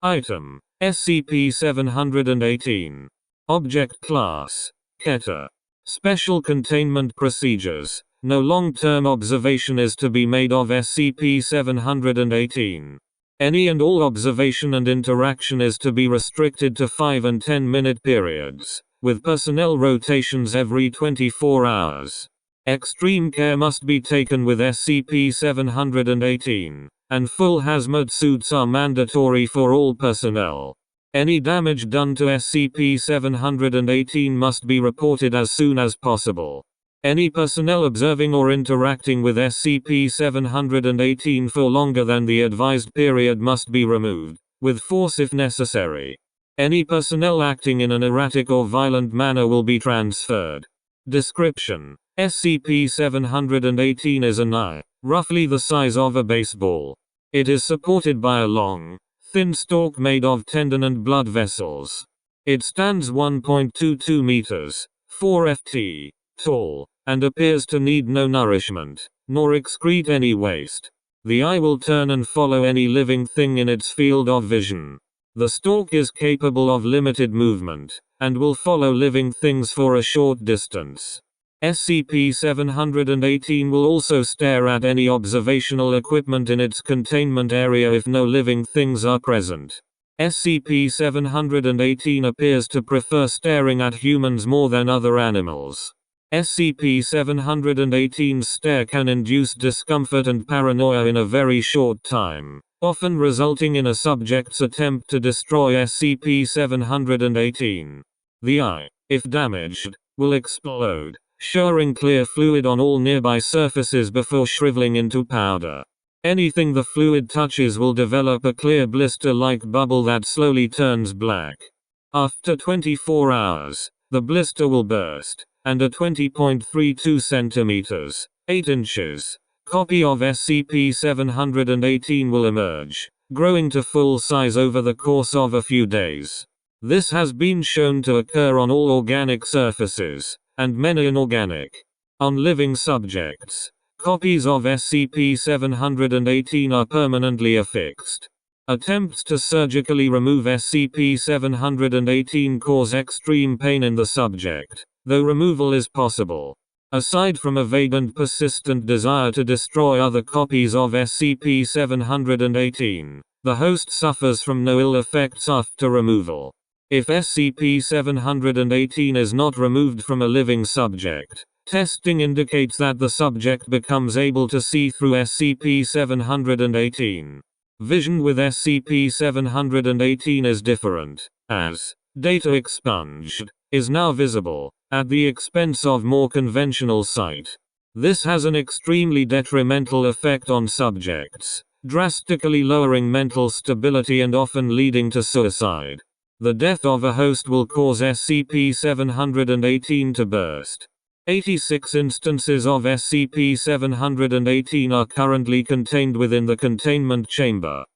Item: SCP-718. Object Class: Keter. Special Containment Procedures: no long-term observation is to be made of SCP-718. Any and all observation and interaction is to be restricted to 5 and 10-minute periods, with personnel rotations every 24 hours. Extreme care must be taken with SCP-718, and full hazmat suits are mandatory for all personnel. Any damage done to SCP-718 must be reported as soon as possible. Any personnel observing or interacting with SCP-718 for longer than the advised period must be removed, with force if necessary. Any personnel acting in an erratic or violent manner will be transferred. Description: SCP-718 is an eye, roughly the size of a baseball. It is supported by a long, thin stalk made of tendon and blood vessels. It stands 1.22 meters, 4 ft, tall, and appears to need no nourishment, nor excrete any waste. The eye will turn and follow any living thing in its field of vision. The stalk is capable of limited movement, and will follow living things for a short distance. SCP-718 will also stare at any observational equipment in its containment area if no living things are present. SCP-718 appears to prefer staring at humans more than other animals. SCP-718's stare can induce discomfort and paranoia in a very short time, often resulting in a subject's attempt to destroy SCP-718. The eye, if damaged, will explode, showering clear fluid on all nearby surfaces before shriveling into powder. Anything the fluid touches will develop a clear blister-like bubble that slowly turns black. After 24 hours, the blister will burst, and a 20.32 centimeters, 8 inches, copy of SCP-718 will emerge, growing to full size over the course of a few days. This has been shown to occur on all organic surfaces, and many inorganic. On living subjects, copies of SCP-718 are permanently affixed. Attempts to surgically remove SCP-718 cause extreme pain in the subject, though removal is possible. Aside from a vague and persistent desire to destroy other copies of SCP-718, the host suffers from no ill effects after removal. If SCP-718 is not removed from a living subject, testing indicates that the subject becomes able to see through SCP-718. Vision with SCP-718 is different, as data expunged is now visible, at the expense of more conventional sight. This has an extremely detrimental effect on subjects, drastically lowering mental stability and often leading to suicide. The death of a host will cause SCP-718 to burst. 86 instances of SCP-718 are currently contained within the containment chamber.